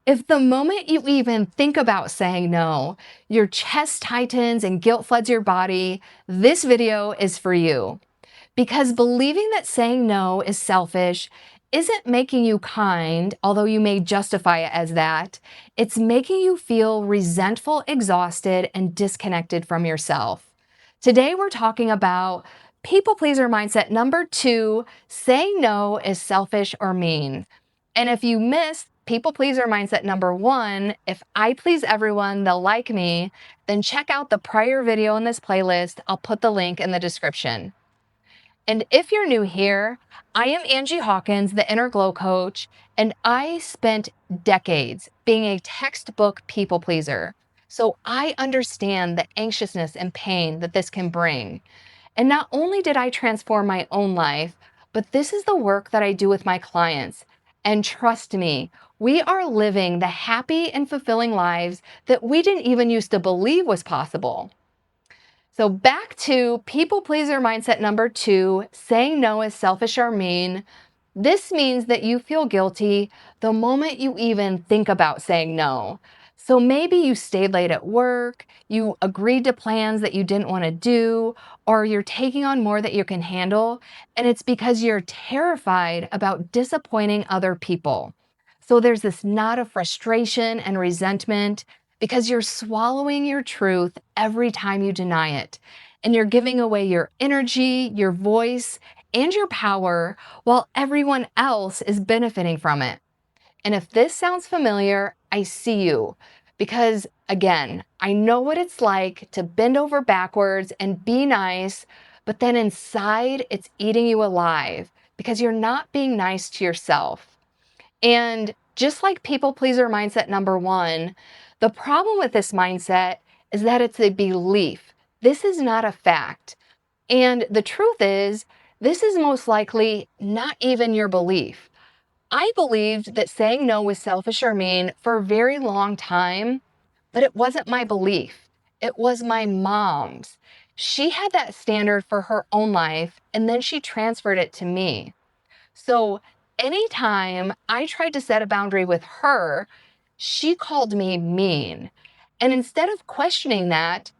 If the moment you even think about saying no, your chest tightens and guilt floods your body, this video is for you. Because believing that saying no is selfish isn't making you kind, although you may justify it as that. It's making you feel resentful, exhausted, and disconnected from yourself. Today, we're talking about people pleaser mindset number 2, saying no is selfish or mean. And if you missed people pleaser mindset number 1, if I please everyone, they'll like me, then check out the prior video in this playlist. I'll put the link in the description. And if you're new here, I am Angie Hawkins, the Inner Glow Coach, and I spent decades being a textbook people pleaser. So I understand the anxiousness and pain that this can bring. And not only did I transform my own life, but this is the work that I do with my clients. And trust me, we are living the happy and fulfilling lives that we didn't even used to believe was possible. So back to people pleaser mindset number 2, saying no is selfish or mean. This means that you feel guilty the moment you even think about saying no. So maybe you stayed late at work, you agreed to plans that you didn't want to do, or you're taking on more that you can handle, and it's because you're terrified about disappointing other people. So there's this knot of frustration and resentment because you're swallowing your truth every time you deny it. And you're giving away your energy, your voice, and your power while everyone else is benefiting from it. And if this sounds familiar, I see you. Because again, I know what it's like to bend over backwards and be nice, but then inside it's eating you alive because you're not being nice to yourself. And just like people pleaser mindset number 1, the problem with this mindset is that it's a belief. This is not a fact. And the truth is, this is most likely not even your belief. I believed that saying no was selfish or mean for a very long time, but it wasn't my belief. It was my mom's. She had that standard for her own life, and then she transferred it to me. So anytime I tried to set a boundary with her, she called me mean. And instead of questioning that,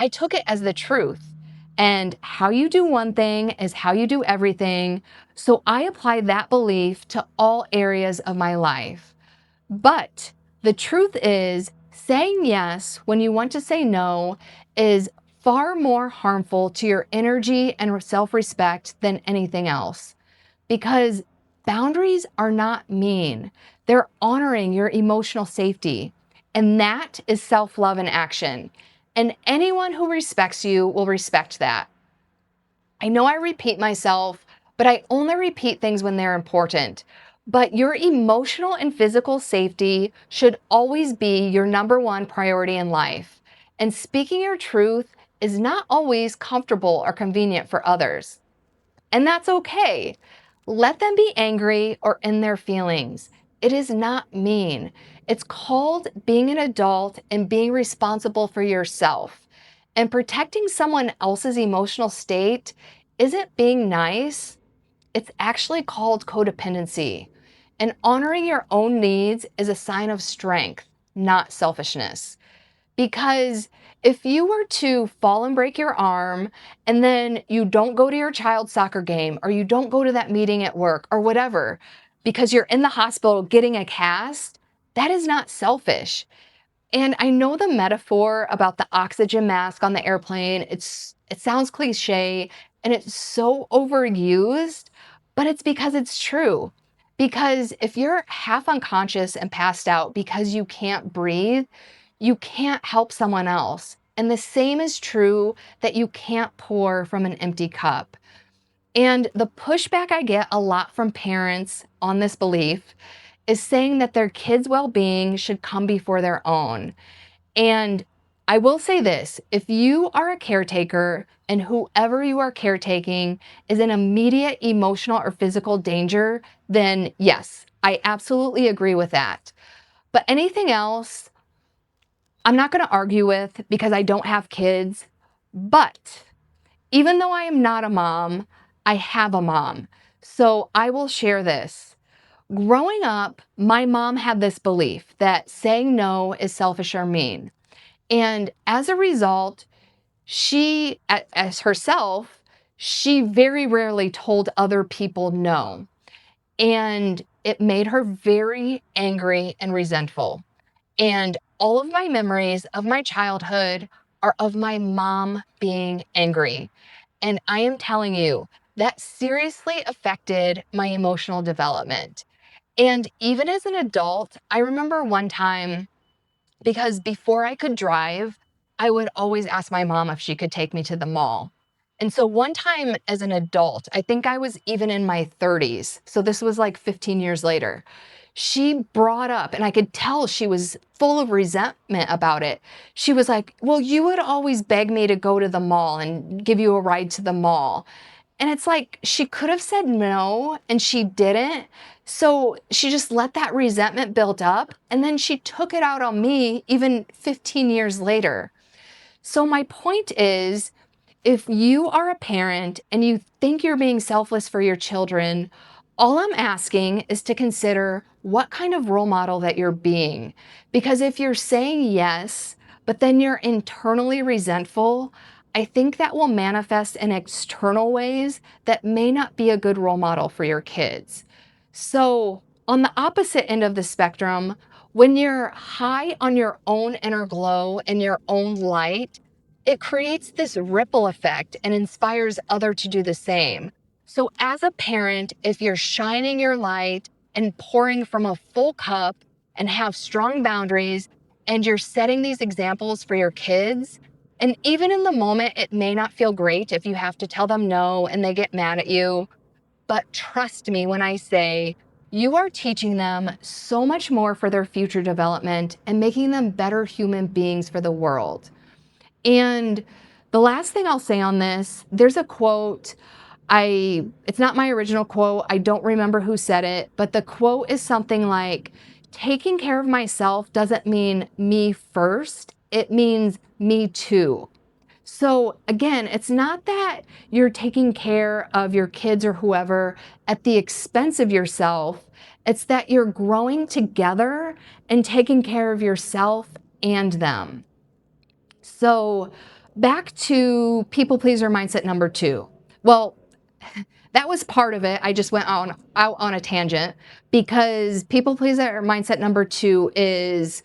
I took it as the truth. And how you do one thing is how you do everything. So I applied that belief to all areas of my life. But the truth is, saying yes when you want to say no is far more harmful to your energy and self-respect than anything else. Because boundaries are not mean. They're honoring your emotional safety. And that is self-love in action. And anyone who respects you will respect that. I know I repeat myself, but I only repeat things when they're important. But your emotional and physical safety should always be your number 1 priority in life. And speaking your truth is not always comfortable or convenient for others. And that's okay. Let them be angry or in their feelings. It is not mean. It's called being an adult and being responsible for yourself. And protecting someone else's emotional state isn't being nice. It's actually called codependency. And honoring your own needs is a sign of strength, not selfishness. Because if you were to fall and break your arm and then you don't go to your child's soccer game or you don't go to that meeting at work or whatever because you're in the hospital getting a cast, that is not selfish. And I know the metaphor about the oxygen mask on the airplane, it sounds cliche and it's so overused, but it's because it's true. Because if you're half unconscious and passed out because you can't breathe, you can't help someone else. And the same is true that you can't pour from an empty cup. And the pushback I get a lot from parents on this belief is saying that their kids' well-being should come before their own. And I will say this, if you are a caretaker and whoever you are caretaking is in immediate emotional or physical danger, then yes, I absolutely agree with that. But anything else, I'm not going to argue with because I don't have kids. But even though I am not a mom, I have a mom. So I will share this. Growing up, my mom had this belief that saying no is selfish or mean. And as a result, she, as herself, she very rarely told other people no. And it made her very angry and resentful. And all of my memories of my childhood are of my mom being angry. And I am telling you, that seriously affected my emotional development. And even as an adult, I remember one time, because before I could drive, I would always ask my mom if she could take me to the mall. And so one time as an adult, I think I was even in my 30s, so this was like 15 years later, she brought up, and I could tell she was full of resentment about it. She was like, "Well, you would always beg me to go to the mall and give you a ride to the mall." And it's like she could have said no and she didn't. So she just let that resentment build up and then she took it out on me even 15 years later. So my point is, if you are a parent and you think you're being selfless for your children, all I'm asking is to consider what kind of role model that you're being. Because if you're saying yes, but then you're internally resentful, I think that will manifest in external ways that may not be a good role model for your kids. So, on the opposite end of the spectrum, when you're high on your own inner glow and your own light, it creates this ripple effect and inspires others to do the same. So, as a parent, if you're shining your light and pouring from a full cup and have strong boundaries, and you're setting these examples for your kids, and even in the moment, it may not feel great if you have to tell them no and they get mad at you. But trust me when I say you are teaching them so much more for their future development and making them better human beings for the world. And the last thing I'll say on this, there's a quote. It's not my original quote. I don't remember who said it, but the quote is something like, taking care of myself doesn't mean me first. It means me too. So again, it's not that you're taking care of your kids or whoever at the expense of yourself. It's that you're growing together and taking care of yourself and them. So back to people pleaser mindset number 2. Well, that was part of it. I just went out on a tangent because people pleaser mindset number 2 is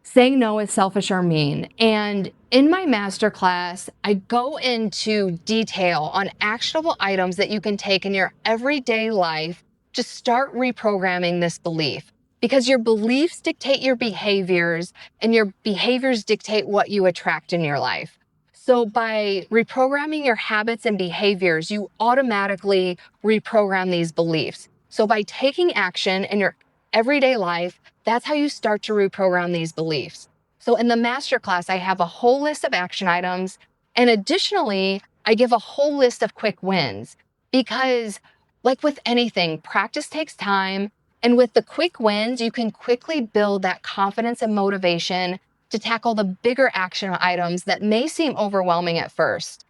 saying no is selfish or mean. And in my masterclass, I go into detail on actionable items that you can take in your everyday life to start reprogramming this belief. Because your beliefs dictate your behaviors, and your behaviors dictate what you attract in your life. So by reprogramming your habits and behaviors, you automatically reprogram these beliefs. So by taking action in your everyday life, that's how you start to reprogram these beliefs. So in the masterclass, I have a whole list of action items. And additionally, I give a whole list of quick wins because, like with anything, practice takes time. And with the quick wins, you can quickly build that confidence and motivation to tackle the bigger action items that may seem overwhelming at first.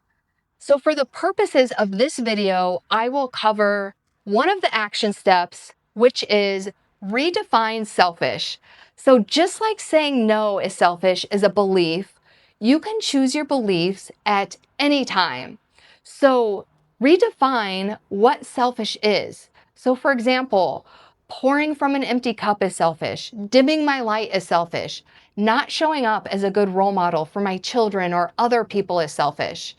So for the purposes of this video, I will cover one of the action steps, which is redefine selfish. So just like saying no is selfish is a belief, you can choose your beliefs at any time. So redefine what selfish is. So for example, pouring from an empty cup is selfish, dimming my light is selfish, not showing up as a good role model for my children or other people is selfish.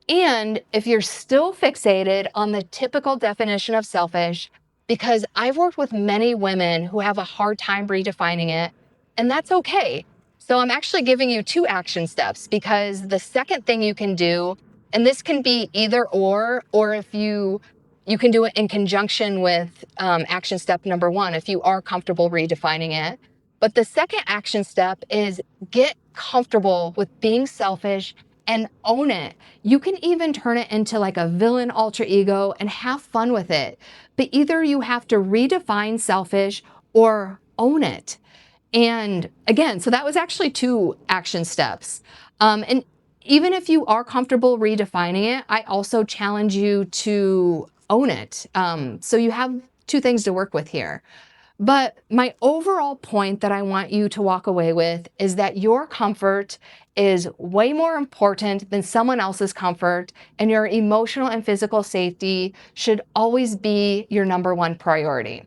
And if you're still fixated on the typical definition of selfish, because I've worked with many women who have a hard time redefining it, and that's okay. So I'm actually giving you 2 action steps because the second thing you can do, and this can be either or if you can do it in conjunction with action step number 1, if you are comfortable redefining it. But the second action step is get comfortable with being selfish and own it. You can even turn it into like a villain alter ego and have fun with it. But either you have to redefine selfish or own it. And again, so that was actually 2 action steps. And even if you are comfortable redefining it, I also challenge you to own it. So you have two things to work with here. But my overall point that I want you to walk away with is that your comfort is way more important than someone else's comfort, and your emotional and physical safety should always be your number one priority.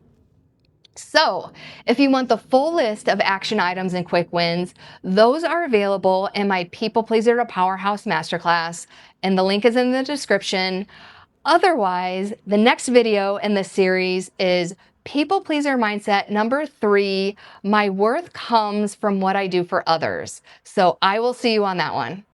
So, if you want the full list of action items and quick wins, those are available in my People Pleaser to Powerhouse Masterclass, and the link is in the description. Otherwise, the next video in this series is People Pleaser Mindset number 3, My Worth Comes from What I Do for Others. So I will see you on that one.